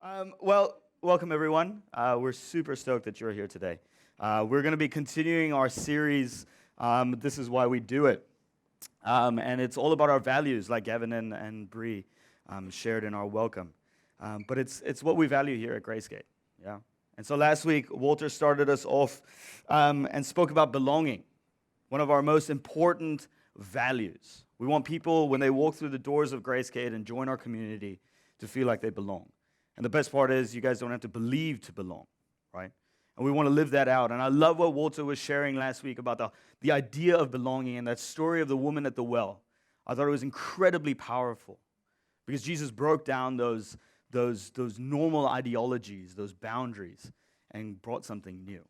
Welcome everyone. We're super stoked that you're here today. We're going to be continuing our series, This Is Why We Do It. And it's all about our values, like Gavin and Bree shared in our welcome. But it's what we value here at Gracegate. Yeah. And so last week, Walter started us off and spoke about belonging, one of our most important values. We want people, when they walk through the doors of Gracegate and join our community, to feel like they belong. And the best part is you guys don't have to believe to belong, right? And we want to live that out. And I love what Walter was sharing last week about the idea of belonging and that story of the woman at the well. I thought it was incredibly powerful because Jesus broke down those normal ideologies, those boundaries, and brought something new.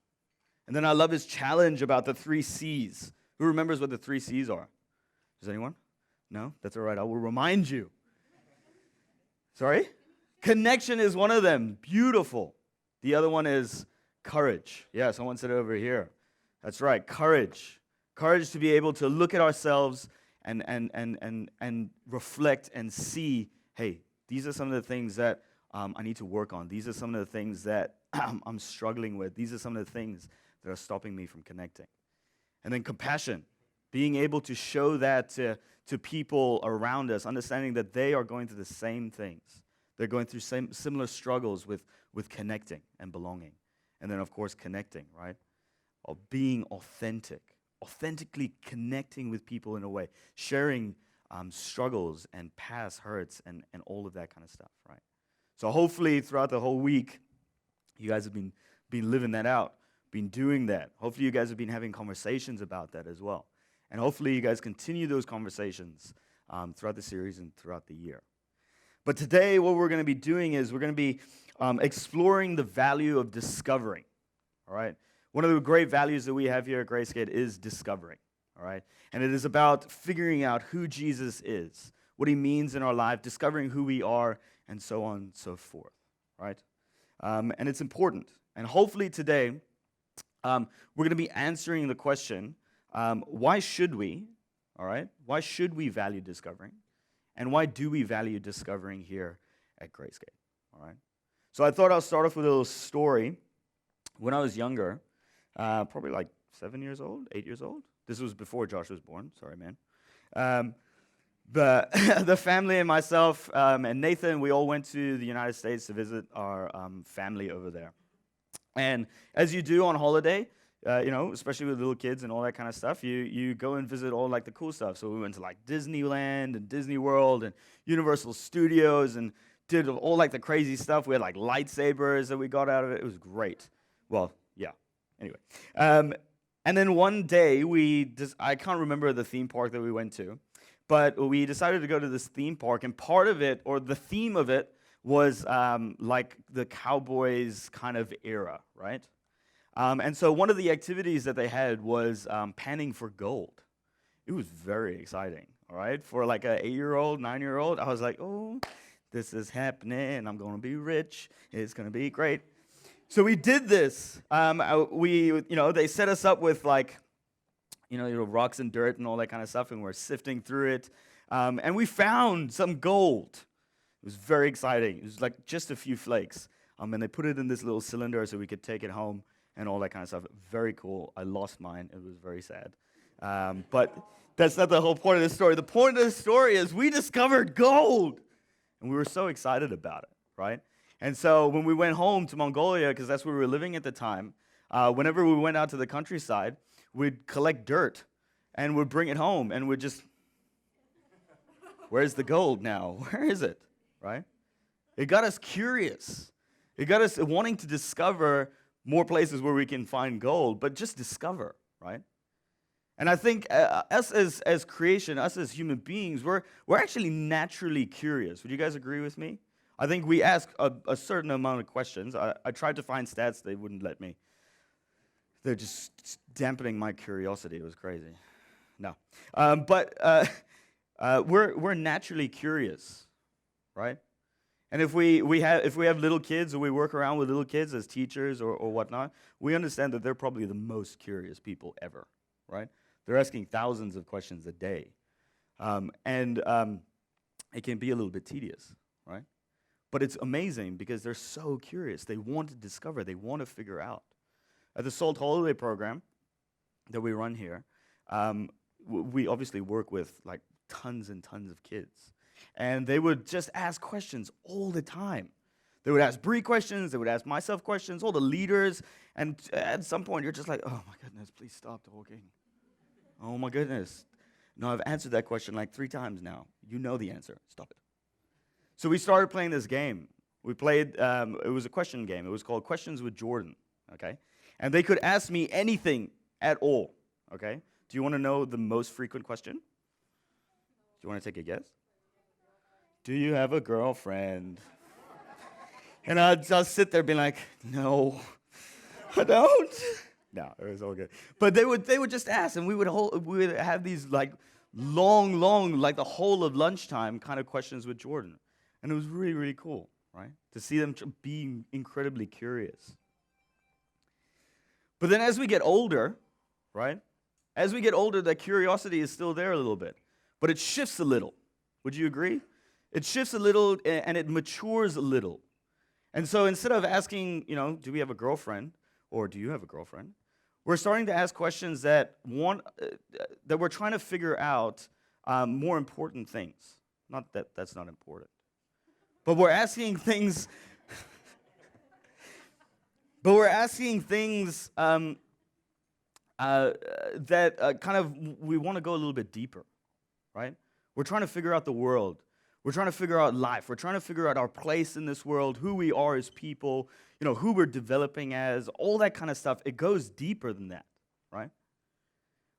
And then I love his challenge about the 3 C's. Who remembers what the 3 C's are? Does anyone? No? That's all right. I will remind you. Sorry? Connection is one of them. Beautiful. The other one is courage. Yeah, someone said it over here. That's right, courage. Courage to be able to look at ourselves and reflect and see, hey, these are some of the things that I need to work on. These are some of the things that I'm struggling with. These are some of the things that are stopping me from connecting. And then compassion, being able to show that to people around us, understanding that they are going through the same things. They're going through similar struggles with connecting and belonging. And then, of course, connecting, right? Or being authentic, authentically connecting with people in a way, sharing struggles and past hurts and all of that kind of stuff, right? So hopefully throughout the whole week, you guys have been living that out, been doing that. Hopefully you guys have been having conversations about that as well. And hopefully you guys continue those conversations throughout the series and throughout the year. But today what we're going to be doing is we're going to be exploring the value of discovering, all right? One of the great values that we have here at Gracegate is discovering, all right? And it is about figuring out who Jesus is, what he means in our life, discovering who we are, and so on and so forth, right? And it's important. And hopefully today we're going to be answering the question, why should we, all right? Why should we value discovering? And why do we value discovering here at Gracegate, all right? So I thought I'll start off with a little story. When I was younger, probably like 7 years old, 8 years old. This was before Josh was born. Sorry, man. The family and myself and Nathan, we all went to the United States to visit our family over there. And as you do on holiday, especially with little kids and all that kind of stuff, you go and visit all like the cool stuff. So we went to like Disneyland and Disney World and Universal Studios and did all like the crazy stuff. We had like lightsabers that we got out of it. It was great. Well, yeah. Anyway, and then one day I can't remember the theme park that we went to, but we decided to go to this theme park, and part of it, or the theme of it, was like the cowboys kind of era, right? And so one of the activities that they had was panning for gold. It was very exciting, all right? For like an 8-year-old, 9-year-old, I was like, oh, this is happening. I'm going to be rich. It's going to be great. So we did this. They set us up with like, rocks and dirt and all that kind of stuff, and we're sifting through it. And we found some gold. It was very exciting. It was like just a few flakes. And they put it in this little cylinder so we could take it home and all that kind of stuff. Very cool. I lost mine. It was very sad. But that's not the whole point of the story. The point of the story is we discovered gold. And we were so excited about it, right? And so when we went home to Mongolia, because that's where we were living at the time, whenever we went out to the countryside, we'd collect dirt and we'd bring it home and we'd just, where's the gold now? Where is it, right? It got us curious. It got us wanting to discover more places where we can find gold, but just discover, right? And I think us as creation, us as human beings, we're actually naturally curious. Would you guys agree with me? I think we ask a certain amount of questions. I tried to find stats, they wouldn't let me. They're just dampening my curiosity. It was crazy. No. But we're naturally curious, right? And if we have little kids or we work around with little kids as teachers or whatnot, we understand that they're probably the most curious people ever, right? They're asking thousands of questions a day. And it can be a little bit tedious, right? But it's amazing because they're so curious. They want to discover. They want to figure out. At the Salt Holiday program that we run here, we obviously work with like tons and tons of kids. And they would just ask questions all the time. They would ask Bree questions. They would ask myself questions, all the leaders. And at some point, you're just like, oh, my goodness, please stop talking. Oh, my goodness. No, I've answered that question like 3 times now. You know the answer. Stop it. So we started playing this game. We played, it was a question game. It was called Questions with Jordan, okay? And they could ask me anything at all, okay? Do you want to know the most frequent question? Do you want to take a guess? Do you have a girlfriend? And I'd just sit there being like, no, I don't. No, it was all good. But they would just ask, and we would have these like long, like the whole of lunchtime kind of questions with Jordan. And it was really, really cool, right? To see them being incredibly curious. But then as we get older, right? As we get older, that curiosity is still there a little bit. But it shifts a little. Would you agree? It shifts a little and it matures a little. And so instead of asking, do we have a girlfriend? Or do you have a girlfriend? We're starting to ask questions that we're trying to figure out more important things. Not that that's not important. But we're asking things. But we're asking things that kind of we want to go a little bit deeper, right? We're trying to figure out the world. We're trying to figure out life. We're trying to figure out our place in this world, who we are as people, who we're developing as, all that kind of stuff. It goes deeper than that, right?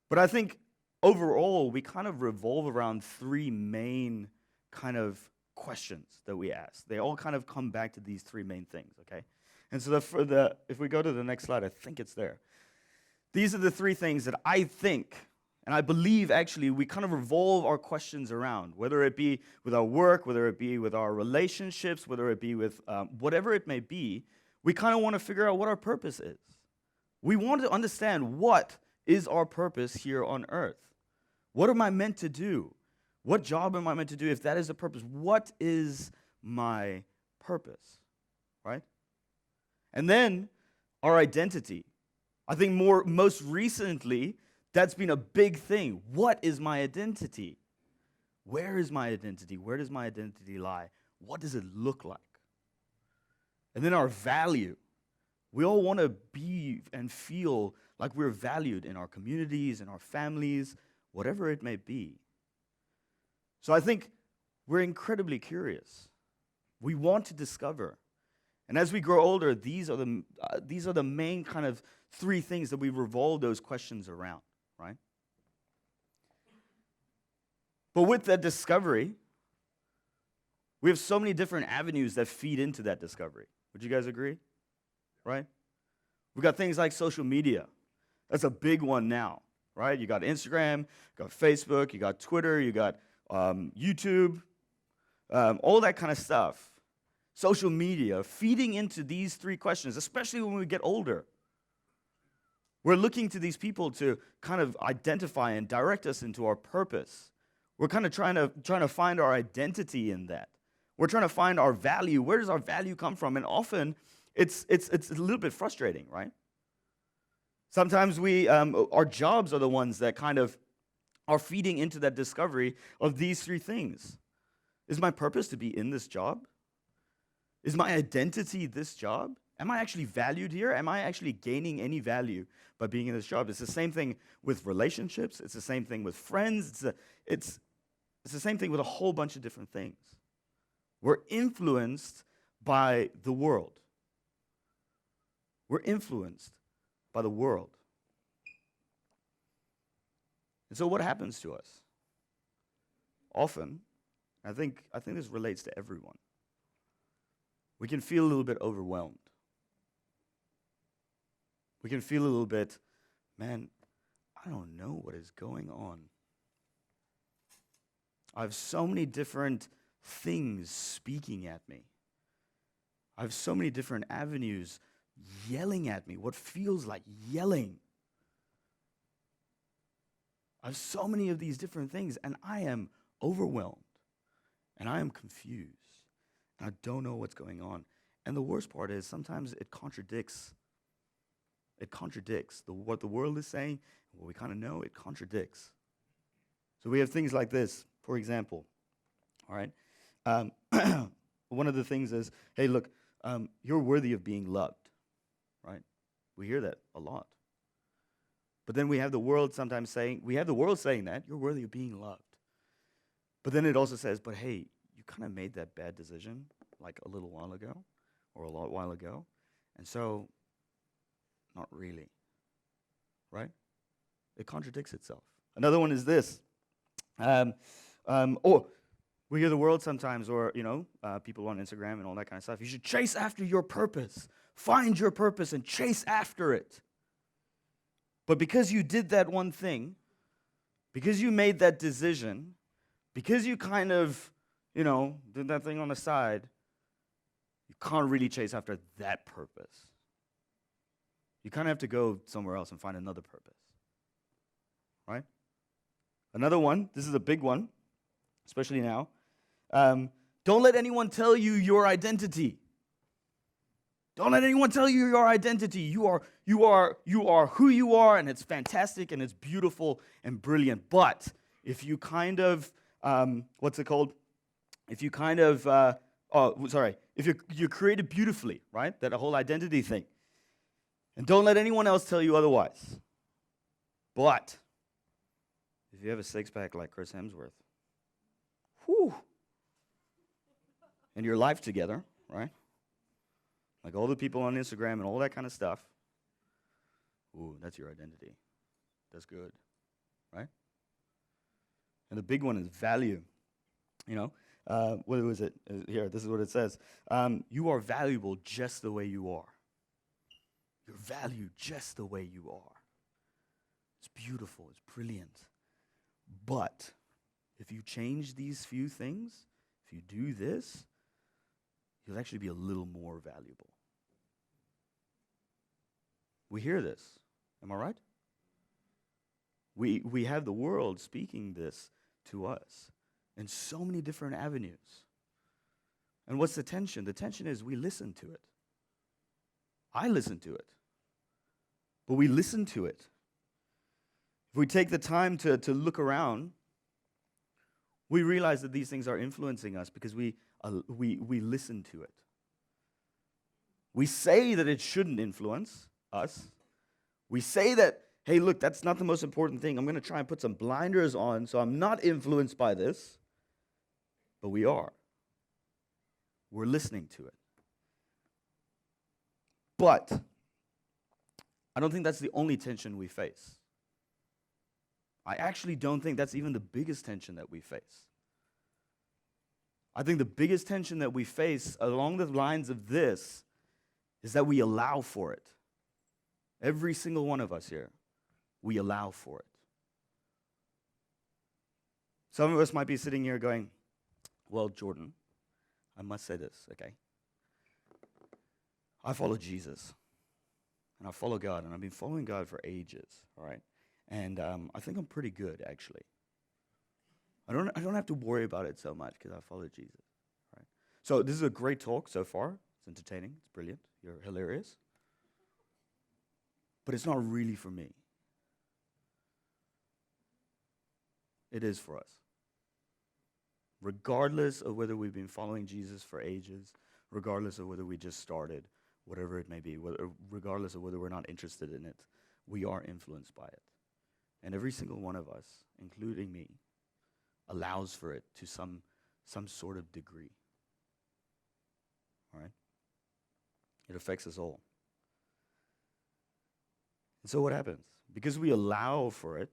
But I think overall, we kind of revolve around 3 main kind of questions that we ask. They all kind of come back to these 3 main things, okay? And so if we go to the next slide, I think it's there. These are the 3 things that I think, and I believe actually we kind of revolve our questions around, whether it be with our work, whether it be with our relationships, whether it be with whatever it may be, we kind of want to figure out what our purpose is. We want to understand what is our purpose here on earth. What am I meant to do? What job am I meant to do if that is the purpose? What is my purpose, right? And then our identity. I think most recently, that's been a big thing. What is my identity? Where is my identity? Where does my identity lie? What does it look like? And then our value. We all want to be and feel like we're valued in our communities, in our families, whatever it may be. So I think we're incredibly curious. We want to discover. And as we grow older, these are the main kind of 3 things that we revolve those questions around, right? But with that discovery, we have so many different avenues that feed into that discovery. Would you guys agree? Right? We've got things like social media. That's a big one now, right? You got Instagram, you got Facebook, you got Twitter, you got YouTube, all that kind of stuff. Social media, feeding into these 3 questions, especially when we get older. We're looking to these people to kind of identify and direct us into our purpose. We're kind of trying to find our identity in that. We're trying to find our value. Where does our value come from? And often, it's a little bit frustrating, right? Sometimes our jobs are the ones that kind of are feeding into that discovery of these 3 things. Is my purpose to be in this job? Is my identity this job? Am I actually valued here? Am I actually gaining any value by being in this job? It's the same thing with relationships. It's the same thing with friends. It's the same thing with a whole bunch of different things. We're influenced by the world. We're influenced by the world. And so what happens to us? Often, I think this relates to everyone. We can feel a little bit overwhelmed. We can feel a little bit, man, I don't know what is going on. I have so many different things speaking at me. I have so many different avenues yelling at me, what feels like yelling. I have so many of these different things, and I am overwhelmed, and I am confused. I don't know what's going on. And the worst part is sometimes it contradicts. It contradicts what the world is saying, what we kind of know, it contradicts. So we have things like this, for example. All right? One of the things is, hey, look, you're worthy of being loved, right? We hear that a lot. But then we have the world sometimes saying, that, you're worthy of being loved. But then it also says, but hey, you kind of made that bad decision like a little while ago, or a lot while ago, and so, not really, right? It contradicts itself. Another one is this. Or we hear the world sometimes, or, people on Instagram and all that kind of stuff. You should chase after your purpose. Find your purpose and chase after it. But because you did that one thing, because you made that decision, because you kind of, did that thing on the side, you can't really chase after that purpose. You kind of have to go somewhere else and find another purpose. Right? Another one, this is a big one, especially now. Don't let anyone tell you your identity. Don't let anyone tell you your identity. You are who you are, and it's fantastic, and it's beautiful and brilliant. But if you kind of, if you're created beautifully, right? That whole identity thing. And don't let anyone else tell you otherwise. But if you have a six-pack like Chris Hemsworth, whew, and your life together, right? Like all the people on Instagram and all that kind of stuff, ooh, that's your identity. That's good, right? And the big one is value. What was it? Here, this is what it says. You are valuable just the way you are. You're valued just the way you are. It's beautiful. It's brilliant. But if you change these few things, if you do this, you'll actually be a little more valuable. We hear this. Am I right? We have the world speaking this to us in so many different avenues. And what's the tension? The tension is we listen to it. I listen to it. But we listen to it. If we take the time to look around, we realize that these things are influencing us because we listen to it. We say that it shouldn't influence us. We say that, hey, look, that's not the most important thing. I'm going to try and put some blinders on so I'm not influenced by this. But we are. We're listening to it. But I don't think that's the only tension we face. I actually don't think that's even the biggest tension that we face. I think the biggest tension that we face along the lines of this is that we allow for it. Every single one of us here, we allow for it. Some of us might be sitting here going, well, Jordan, I must say this, okay? I follow Jesus, and I follow God, and I've been following God for ages, all right? And I think I'm pretty good, actually. I don't have to worry about it so much because I follow Jesus, right? So this is a great talk so far. It's entertaining. It's brilliant. You're hilarious. But it's not really for me. It is for us. Regardless of whether we've been following Jesus for ages, regardless of whether we just started, whatever it may be, regardless of whether we're not interested in it, we are influenced by it. And every single one of us, including me, allows for it to some sort of degree. All right? It affects us all. And so what happens? Because we allow for it,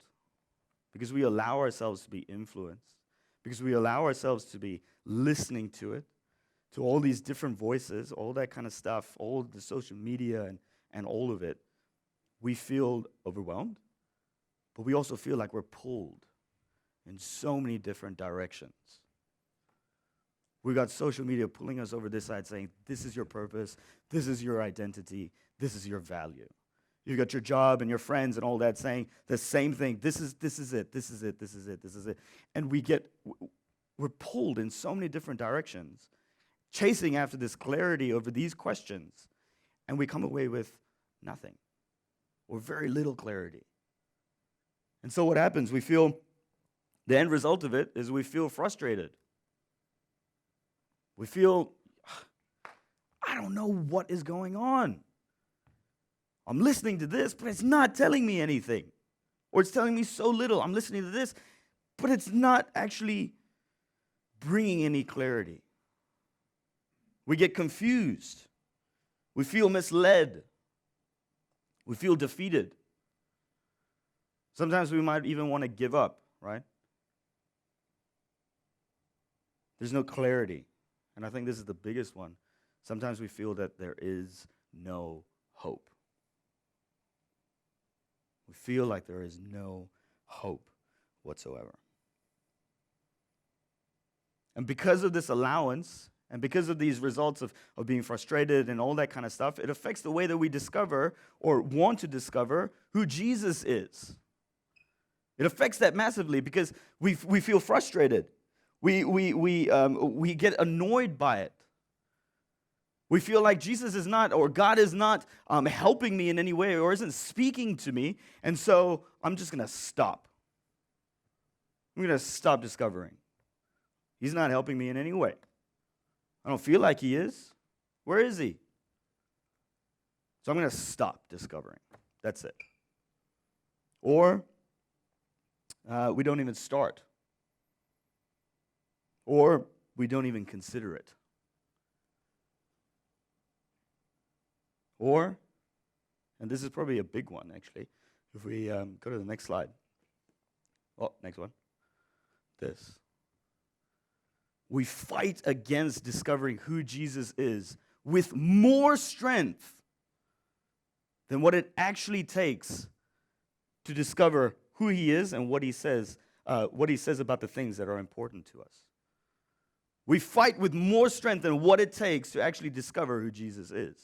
because we allow ourselves to be influenced, because we allow ourselves to be listening to it, to all these different voices, all that kind of stuff, all the social media and all of it, we feel overwhelmed, but we also feel like we're pulled in so many different directions. We've got social media pulling us over this side saying, this is your purpose, this is your identity, this is your value. You've got your job and your friends and all that saying the same thing. This is it. And we're pulled in so many different directions. chasing after this clarity over these questions, and we come away with nothing or very little clarity. And so what happens? The end result of it is we feel frustrated. We feel, I don't know what is going on. I'm listening to this, but it's not telling me anything. Or it's telling me so little. I'm listening to this, but it's not actually bringing any clarity. We get confused. We feel misled. We feel defeated. Sometimes we might even want to give up, right? There's no clarity. And I think this is the biggest one. Sometimes we feel that there is no hope. We feel like there is no hope whatsoever. And because of this allowance, and because of these results of being frustrated and all that kind of stuff, it affects the way that we discover or want to discover who Jesus is. It affects that massively because we feel frustrated. We get annoyed by it. We feel like Jesus is not, or God is not helping me in any way or isn't speaking to me, and so I'm just going to stop. I'm going to stop discovering. He's not helping me in any way. I don't feel like he is. Where is he? So I'm going to stop discovering. That's it. Or we don't even start. Or we don't even consider it. Or, and this is probably a big one actually, if we go to the next slide. Oh, next one. This. We fight against discovering who Jesus is with more strength than what it actually takes to discover who he is and what he says about the things that are important to us. We fight with more strength than what it takes to actually discover who Jesus is.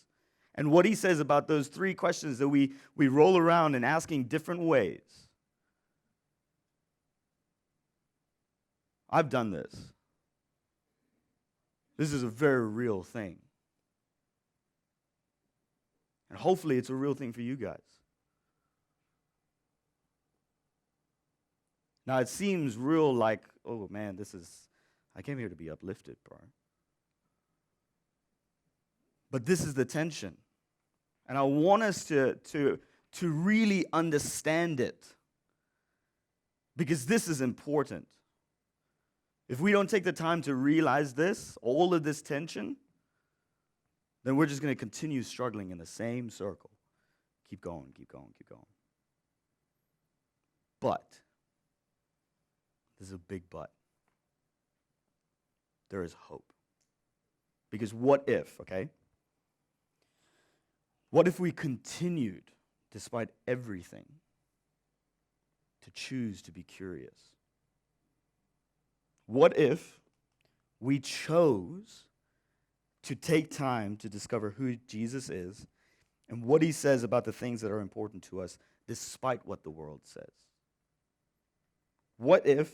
And what he says about those three questions that we roll around and asking different ways. I've done this. This is a very real thing. And hopefully it's a real thing for you guys. Now it seems real like, oh man, I came here to be uplifted, bro. But this is the tension. And I want us to really understand it. Because this is important. If we don't take the time to realize this, all of this tension, then we're just going to continue struggling in the same circle. Keep going, keep going, keep going. But, this is a big but. There is hope. Because what if, okay? What if we continued, despite everything, to choose to be curious? What if we chose to take time to discover who Jesus is and what he says about the things that are important to us, despite what the world says? What if,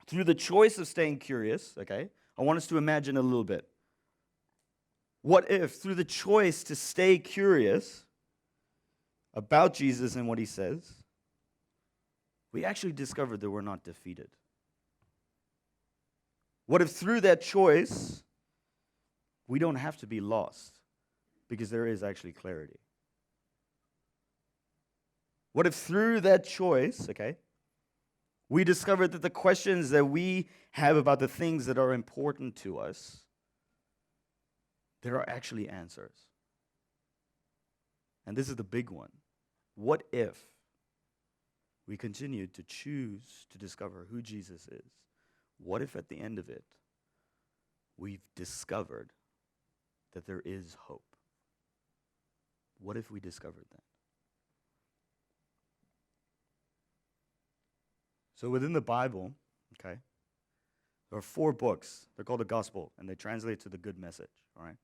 through the choice of staying curious, okay, I want us to imagine a little bit. What if, through the choice to stay curious about Jesus and what he says, we actually discovered that we're not defeated? What if, through that choice, we don't have to be lost because there is actually clarity? What if, through that choice, okay, we discovered that the questions that we have about the things that are important to us, there are actually answers. And this is the big one. What if we continued to choose to discover who Jesus is? What if at the end of it, we've discovered that there is hope? What if we discovered that? So within the Bible, okay, there are 4 books. They're called the Gospel, and they translate to the good message, all right?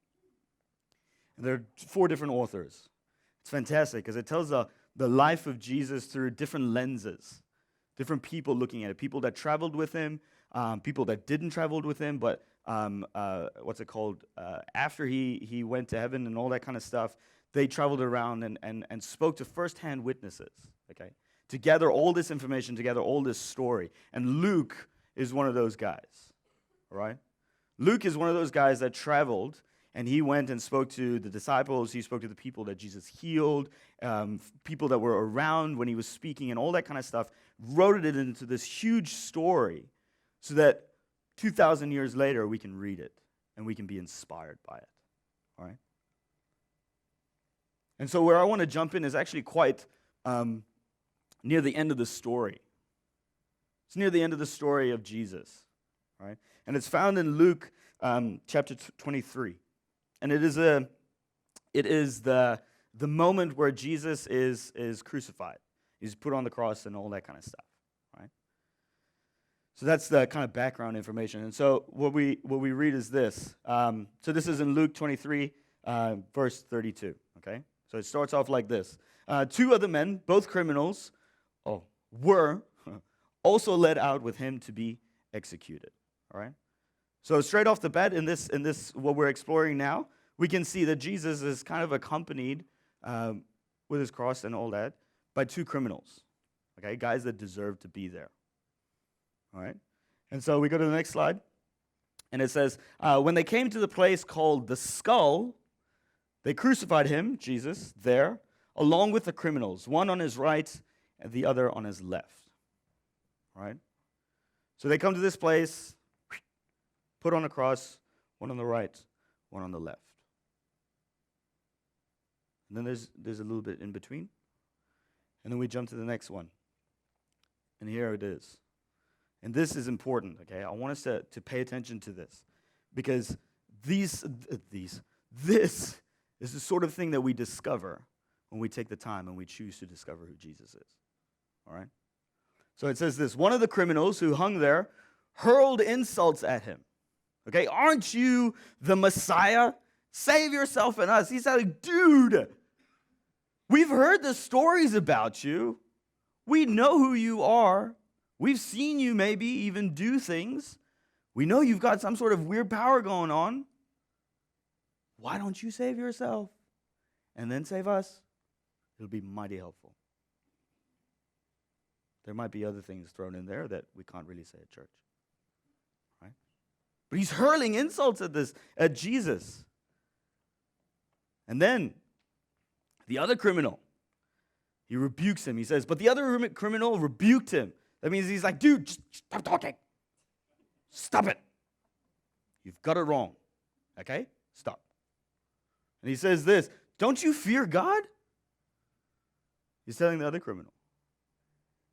And there are 4 different authors. It's fantastic because it tells the life of Jesus through different lenses, different people looking at it, people that traveled with him, people that didn't travel with him, but what's it called? After he went to heaven and all that kind of stuff, they traveled around and spoke to firsthand witnesses, okay, to gather all this information, to gather all this story. And Luke is one of those guys, all right? Luke is one of those guys that traveled, and he went and spoke to the disciples. He spoke to the people that Jesus healed, people that were around when he was speaking, and all that kind of stuff, wrote it into this huge story so that 2,000 years later we can read it and we can be inspired by it, all right? And so where I want to jump in is actually quite near the end of the story. It's near the end of the story of Jesus, right? And it's found in Luke chapter 23. And it is the moment where Jesus is crucified. He's put on the cross and all that kind of stuff, right? So that's the kind of background information. And so what we read is this. So this is in Luke 23, verse 32, okay? So it starts off like this. Two other men, both criminals, were also led out with him to be executed, all right? So straight off the bat, in this what we're exploring now, we can see that Jesus is kind of accompanied with his cross and all that by two criminals, okay, guys that deserve to be there, all right? And so we go to the next slide, and it says, when they came to the place called the Skull, they crucified him, Jesus, there, along with the criminals, one on his right and the other on his left, all right? So they come to this place, put on a cross, one on the right, one on the left. And then there's a little bit in between. And then we jump to the next one. And here it is. And this is important, okay? I want us to pay attention to this. Because this is the sort of thing that we discover when we take the time and we choose to discover who Jesus is. All right? So it says this. One of the criminals who hung there hurled insults at him. Okay, aren't you the Messiah? Save yourself and us. He's like, dude, we've heard the stories about you. We know who you are. We've seen you maybe even do things. We know you've got some sort of weird power going on. Why don't you save yourself and then save us? It'll be mighty helpful. There might be other things thrown in there that we can't really say at church. Right? But he's hurling insults at Jesus. And then the other criminal, he rebukes him. He says, but the other criminal rebuked him. That means he's like, dude, just stop talking. Stop it. You've got it wrong. Okay? Stop. And he says this, don't you fear God? He's telling the other criminal.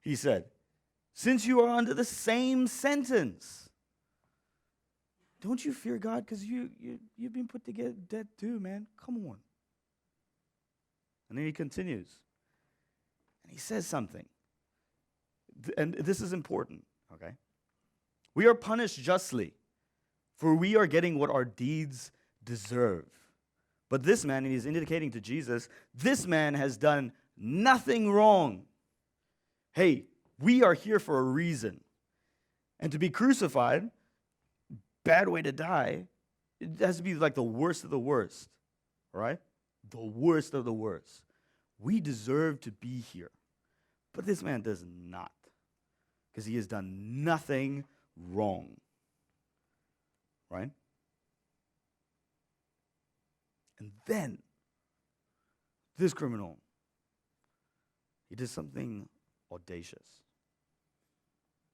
He said, since you are under the same sentence, don't you fear God? Because you've been put to death too, man. Come on. And then he continues. And he says something. And this is important, okay? We are punished justly, for we are getting what our deeds deserve. But this man, and he's indicating to Jesus, this man has done nothing wrong. Hey, we are here for a reason. And to be crucified, bad way to die, it has to be like the worst of the worst, all right? The worst of the worst. We deserve to be here. But this man does not, because he has done nothing wrong, right? And then, this criminal, he did something audacious.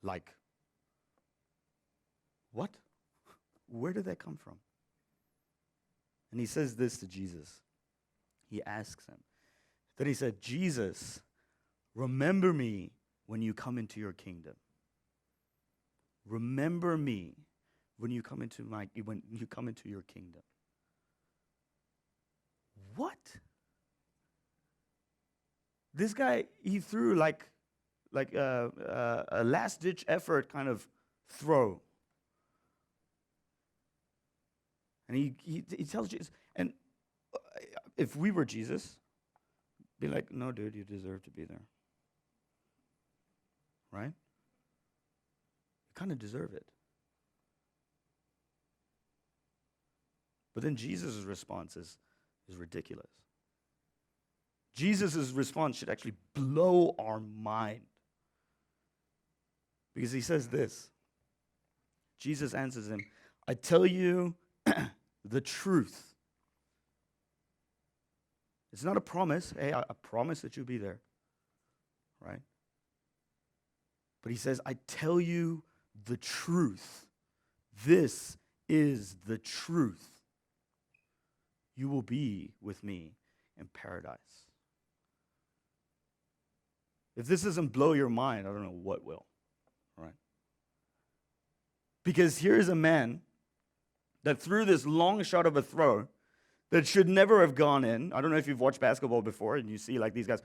Like, what? Where did that come from? And he says this to Jesus. He asks him. Then he said, Jesus, remember me when you come into your kingdom. Remember me when you come into your kingdom. What? This guy, he threw like a last-ditch effort kind of throw. And he tells Jesus, and if we were Jesus, be like, no, dude, you deserve to be there. Right? You kind of deserve it. But then Jesus' response is ridiculous. Jesus' response should actually blow our mind. Because he says this. Jesus answers him, I tell you the truth. It's not a promise. Hey, I promise that you'll be there. Right? But he says, I tell you the truth. This is the truth. You will be with me in paradise. If this doesn't blow your mind, I don't know what will. Right? Because here is a man that threw this long shot of a throw that should never have gone in. I don't know if you've watched basketball before and you see like these guys,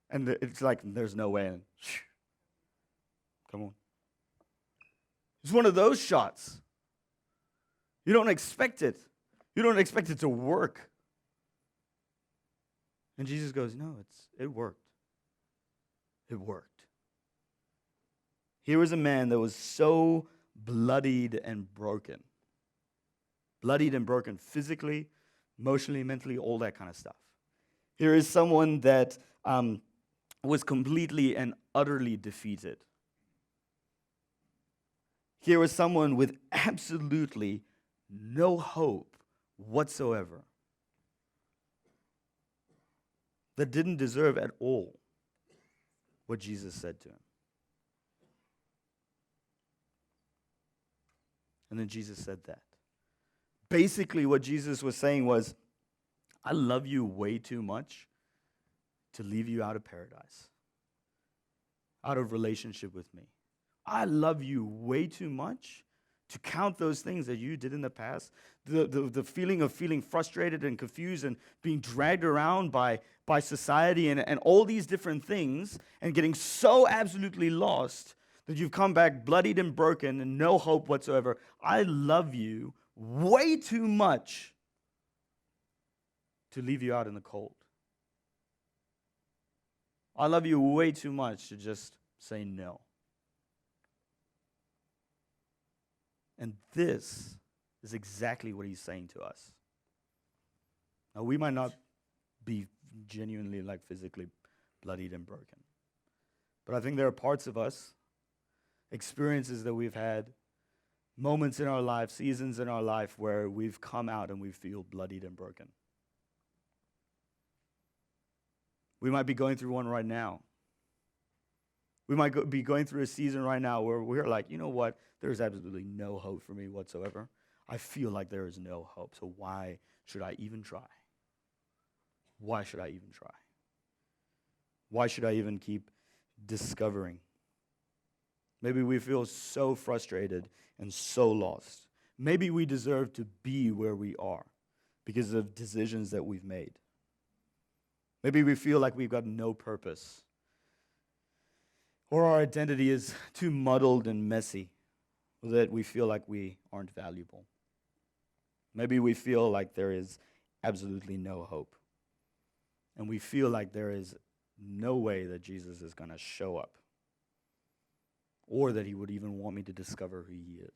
and it's like there's no way in. Come on. It's one of those shots. You don't expect it. You don't expect it to work. And Jesus goes, no, it worked. It worked. Here was a man that was so bloodied and broken. Bloodied and broken physically, emotionally, mentally, all that kind of stuff. Here is someone that was completely and utterly defeated. Here was someone with absolutely no hope whatsoever. That didn't deserve at all what Jesus said to him. And then Jesus said that. Basically, what Jesus was saying was, I love you way too much to leave you out of paradise, out of relationship with me. I love you way too much to count those things that you did in the past, the feeling of feeling frustrated and confused and being dragged around by society and all these different things and getting so absolutely lost that you've come back bloodied and broken and no hope whatsoever. I love you way too much to leave you out in the cold. I love you way too much to just say no. And this is exactly what he's saying to us. Now, we might not be genuinely like physically bloodied and broken. But I think there are parts of us, experiences that we've had, moments in our life, seasons in our life where we've come out and we feel bloodied and broken. We might be going through one right now. We might be going through a season right now where we're like, you know what? There's absolutely no hope for me whatsoever. I feel like there is no hope. So why should I even try? Why should I even try? Why should I even keep discovering? Maybe we feel so frustrated and so lost. Maybe we deserve to be where we are because of decisions that we've made. Maybe we feel like we've got no purpose. Or our identity is too muddled and messy that we feel like we aren't valuable. Maybe we feel like there is absolutely no hope. And we feel like there is no way that Jesus is going to show up. Or that he would even want me to discover who he is.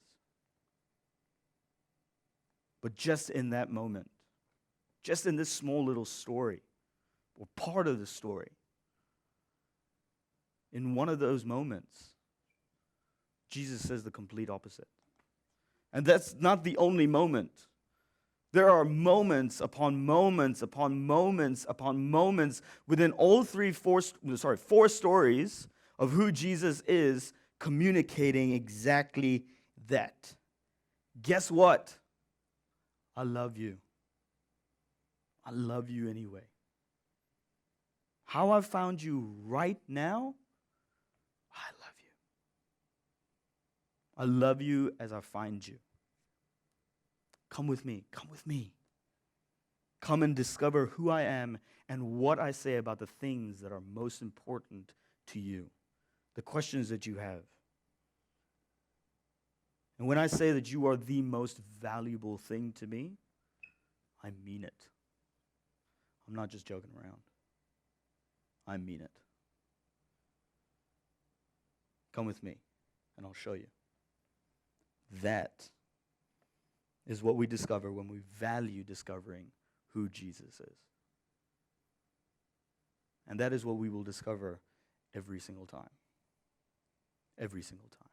But just in that moment, just in this small little story, or part of the story, in one of those moments, Jesus says the complete opposite. And that's not the only moment. There are moments upon moments upon moments upon moments within all four stories of who Jesus is communicating exactly that. Guess what? I love you. I love you anyway. How I found you right now, I love you. I love you as I find you. Come with me. Come with me. Come and discover who I am and what I say about the things that are most important to you, the questions that you have. And when I say that you are the most valuable thing to me, I mean it. I'm not just joking around. I mean it. Come with me, and I'll show you. That is what we discover when we value discovering who Jesus is. And that is what we will discover every single time. Every single time.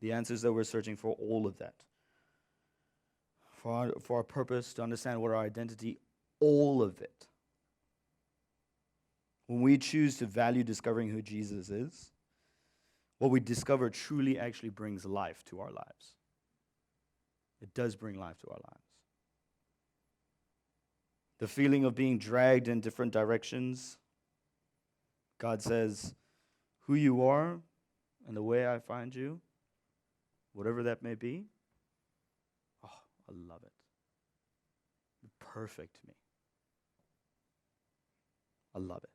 The answers that we're searching for, all of that. For our purpose, to understand what our identity, all of it. When we choose to value discovering who Jesus is, what we discover truly actually brings life to our lives. It does bring life to our lives. The feeling of being dragged in different directions, God says, who you are and the way I find you, whatever that may be, oh, I love it. You're perfect to me. I love it.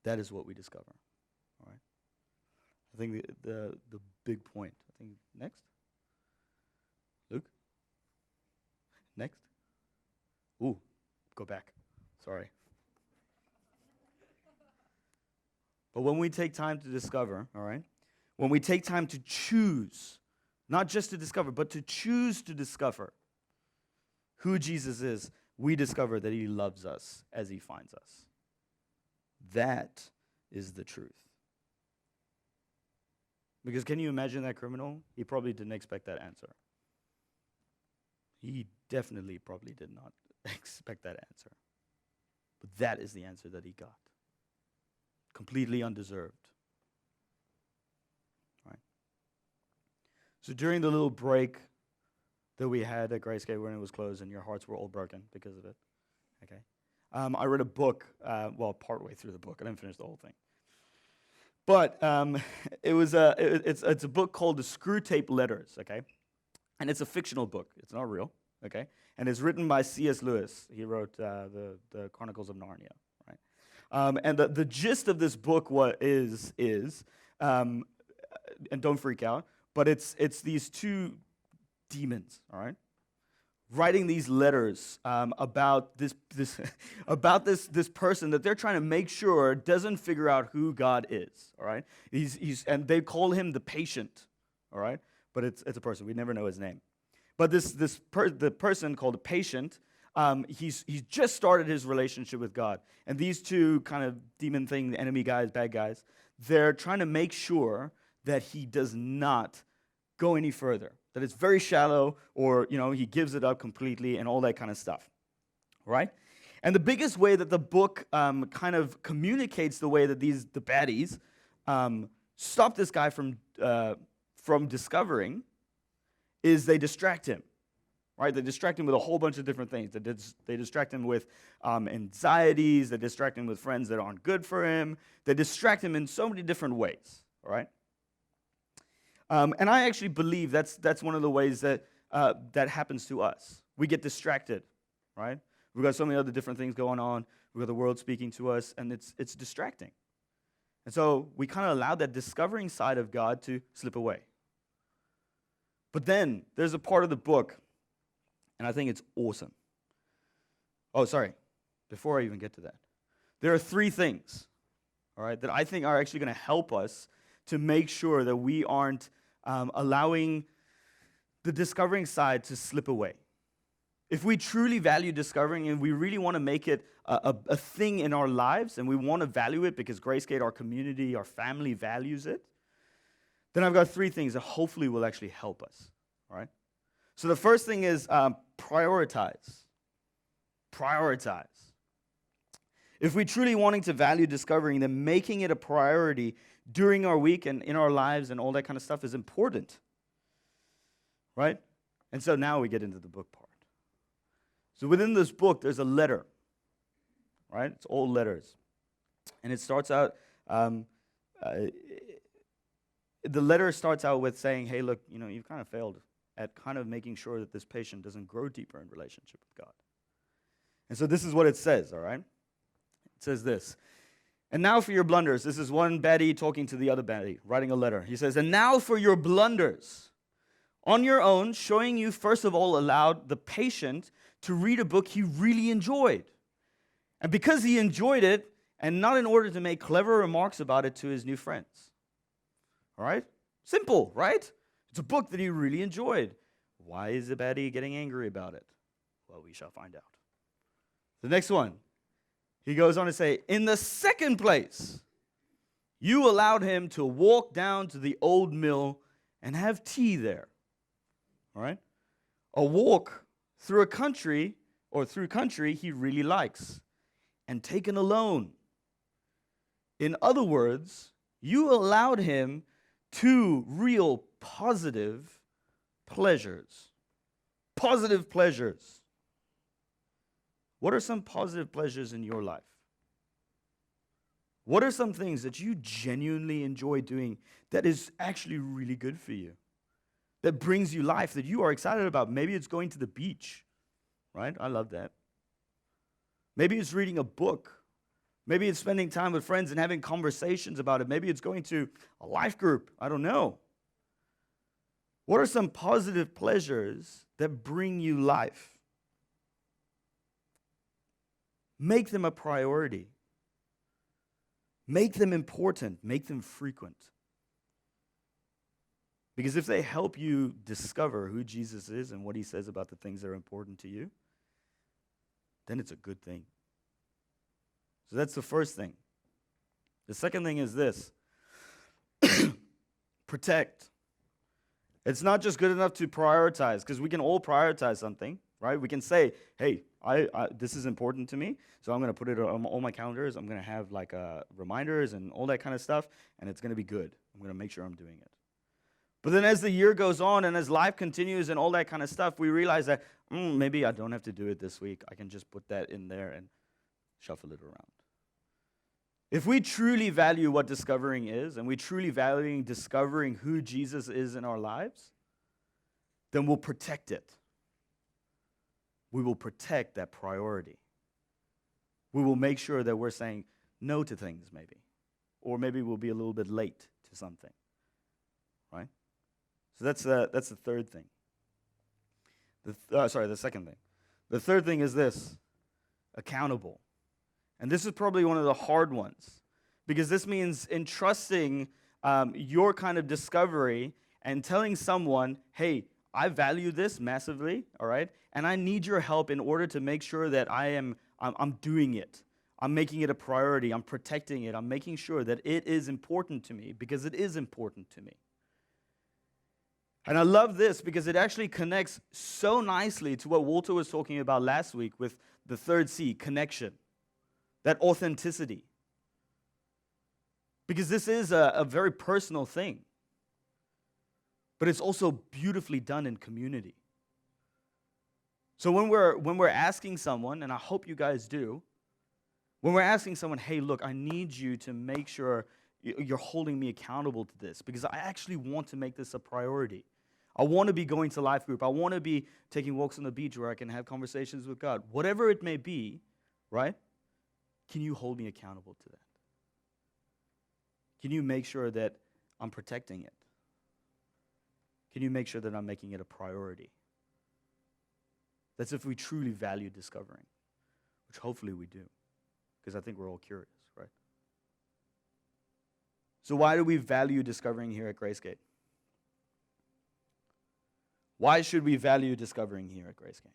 That is what we discover. All right. I think the big point. I think next. Luke. Next. Ooh, go back. Sorry. But when we take time to discover, all right, when we take time to choose, not just to discover, but to choose to discover who Jesus is, we discover that he loves us as he finds us. That is the truth. Because can you imagine that criminal? He probably didn't expect that answer. He definitely probably did not expect that answer. But that is the answer that he got. Completely undeserved. Right? So during the little break that we had at Gracegate when it was closed and your hearts were all broken because of it, okay, I read a book, partway through the book. I didn't finish the whole thing. But it's a book called The Screwtape Letters, okay? And it's a fictional book. It's not real, okay? And it's written by C.S. Lewis. He wrote the Chronicles of Narnia, right? And the gist of this book is and don't freak out, but it's these two demons, all right? Writing these letters about this about this person that they're trying to make sure doesn't figure out who God is. All right, and they call him the patient. All right, but it's a person. We never know his name. But the person called the patient, he's just started his relationship with God, and these two kind of demon thing, enemy guys, bad guys, they're trying to make sure that he does not go any further. That it's very shallow, or he gives it up completely, and all that kind of stuff, right? And the biggest way that the book kind of communicates the way that the baddies stop this guy from discovering is they distract him, right? They distract him with a whole bunch of different things. They distract him with anxieties. They distract him with friends that aren't good for him. They distract him in so many different ways, all right? And I actually believe that's one of the ways that happens to us. We get distracted, right? We've got so many other different things going on. We've got the world speaking to us, and it's distracting. And so we kind of allow that discovering side of God to slip away. But then there's a part of the book, and I think it's awesome. Oh, sorry. Before I even get to that, there are 3 things, all right, that I think are actually going to help us to make sure that we aren't allowing the discovering side to slip away. If we truly value discovering and we really want to make it a thing in our lives and we want to value it because Gracegate, our community, our family values it, then I've got 3 things that hopefully will actually help us, all right? So the first thing is prioritize. Prioritize. If we truly wanting to value discovering, then making it a priority during our week and in our lives and all that kind of stuff is important, right? And so now we get into the book part. So within this book, there's a letter, right? It's all letters. And it starts out, the letter starts out with saying, hey, look, you've kind of failed at kind of making sure that this patient doesn't grow deeper in relationship with God. And so this is what it says, all right? It says this. And now for your blunders. This is one baddie talking to the other baddie, writing a letter. He says, and now for your blunders. On your own, showing you first of all allowed the patient to read a book he really enjoyed. And because he enjoyed it, and not in order to make clever remarks about it to his new friends. All right? Simple, right? It's a book that he really enjoyed. Why is Zebedee getting angry about it? Well, we shall find out. The next one, he goes on to say, in the second place, you allowed him to walk down to the old mill and have tea there. All right? A walk through a country or through country he really likes, and taken alone. In other words, you allowed him two real positive pleasures. Positive pleasures. What are some positive pleasures in your life? What are some things that you genuinely enjoy doing that is actually really good for you? That brings you life, that you are excited about? Maybe it's going to the beach, right? I love that. Maybe it's reading a book. Maybe it's spending time with friends and having conversations about it. Maybe it's going to a life group. I don't know. What are some positive pleasures that bring you life? Make them a priority. Make them important. Make them frequent. Because if they help you discover who Jesus is and what he says about the things that are important to you, then it's a good thing. So that's the first thing. The second thing is this. Protect. It's not just good enough to prioritize, because we can all prioritize something, right? We can say, hey, this is important to me, so I'm going to put it on all my calendars. I'm going to have like reminders and all that kind of stuff, and it's going to be good. I'm going to make sure I'm doing it. But then as the year goes on and as life continues and all that kind of stuff, we realize that maybe I don't have to do it this week. I can just put that in there and shuffle it around. If we truly value what discovering is, and we truly value discovering who Jesus is in our lives, then we'll protect it. We will protect that priority. We will make sure that we're saying no to things maybe. Or maybe we'll be a little bit late to something. Right? So that's the third thing. The second thing. The third thing is this: accountable. And this is probably one of the hard ones, because this means entrusting your kind of discovery and telling someone, hey, I value this massively, all right, and I need your help in order to make sure that I'm doing it. I'm making it a priority. I'm protecting it. I'm making sure that it is important to me, because it is important to me. And I love this because it actually connects so nicely to what Walter was talking about last week with the third C, connection. That authenticity. Because this is a very personal thing. But it's also beautifully done in community. So when we're asking someone, and I hope you guys do, when we're asking someone, hey, look, I need you to make sure you're holding me accountable to this, because I actually want to make this a priority. I want to be going to life group. I want to be taking walks on the beach where I can have conversations with God. Whatever it may be, right? Can you hold me accountable to that? Can you make sure that I'm protecting it? Can you make sure that I'm making it a priority? That's if we truly value discovering, which hopefully we do, because I think we're all curious, right? So why do we value discovering here at Gracegate? Why should we value discovering here at Gracegate?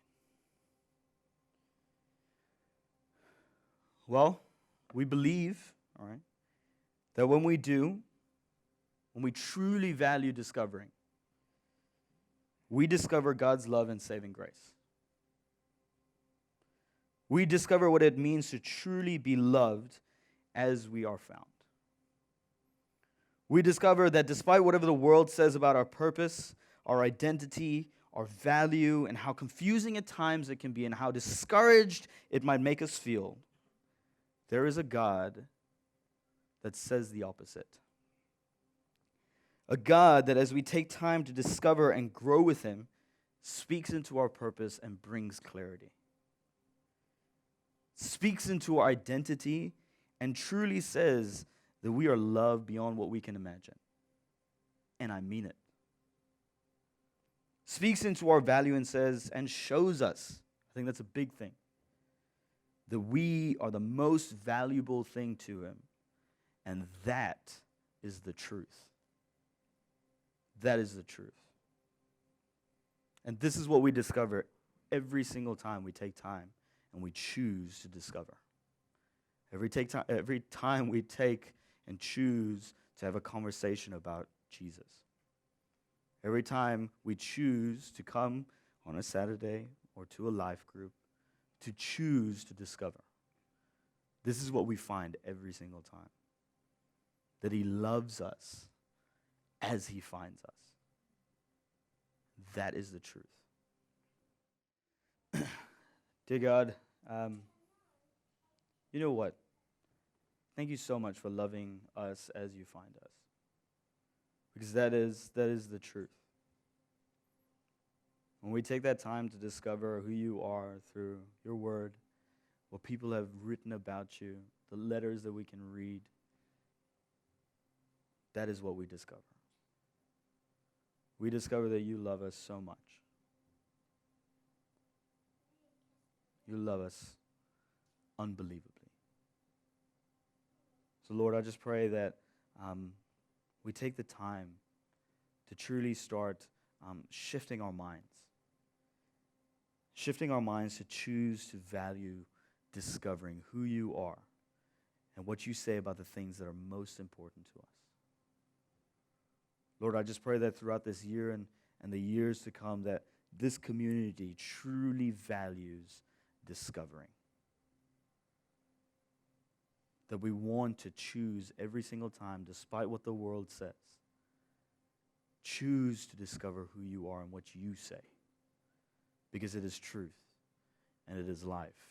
Well, we believe, all right, that when we truly value discovering, we discover God's love and saving grace. We discover what it means to truly be loved as we are found. We discover that despite whatever the world says about our purpose, our identity, our value, and how confusing at times it can be and how discouraged it might make us feel, there is a God that says the opposite. A God that, as we take time to discover and grow with him, speaks into our purpose and brings clarity. Speaks into our identity and truly says that we are loved beyond what we can imagine. And I mean it. Speaks into our value and says, and shows us, I think that's a big thing, that we are the most valuable thing to him, and that is the truth. That is the truth. And this is what we discover every single time we take time and we choose to discover. Every time we take and choose to have a conversation about Jesus. Every time we choose to come on a Saturday or to a life group, to choose to discover. This is what we find every single time. That he loves us as he finds us. That is the truth. Dear God, you know what? Thank you so much for loving us as you find us. Because that is the truth. When we take that time to discover who you are through your word, what people have written about you, the letters that we can read, that is what we discover. We discover that you love us so much. You love us unbelievably. So Lord, I just pray that we take the time to truly start shifting our minds. Shifting our minds to choose to value discovering who you are and what you say about the things that are most important to us. Lord, I just pray that throughout this year and the years to come, that this community truly values discovering. That we want to choose every single time, despite what the world says, choose to discover who you are and what you say. Because it is truth, and it is life,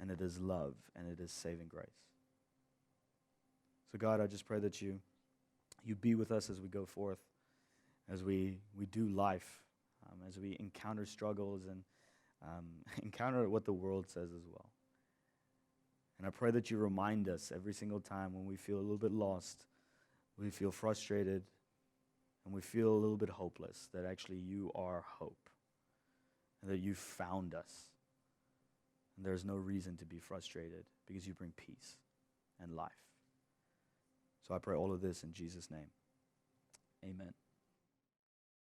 and it is love, and it is saving grace. So God, I just pray that you be with us as we go forth, as we do life, as we encounter struggles and encounter what the world says as well. And I pray that you remind us every single time when we feel a little bit lost, we feel frustrated, and we feel a little bit hopeless, that actually you are hope. And that you found us. And there's no reason to be frustrated because you bring peace and life. So I pray all of this in Jesus' name. Amen.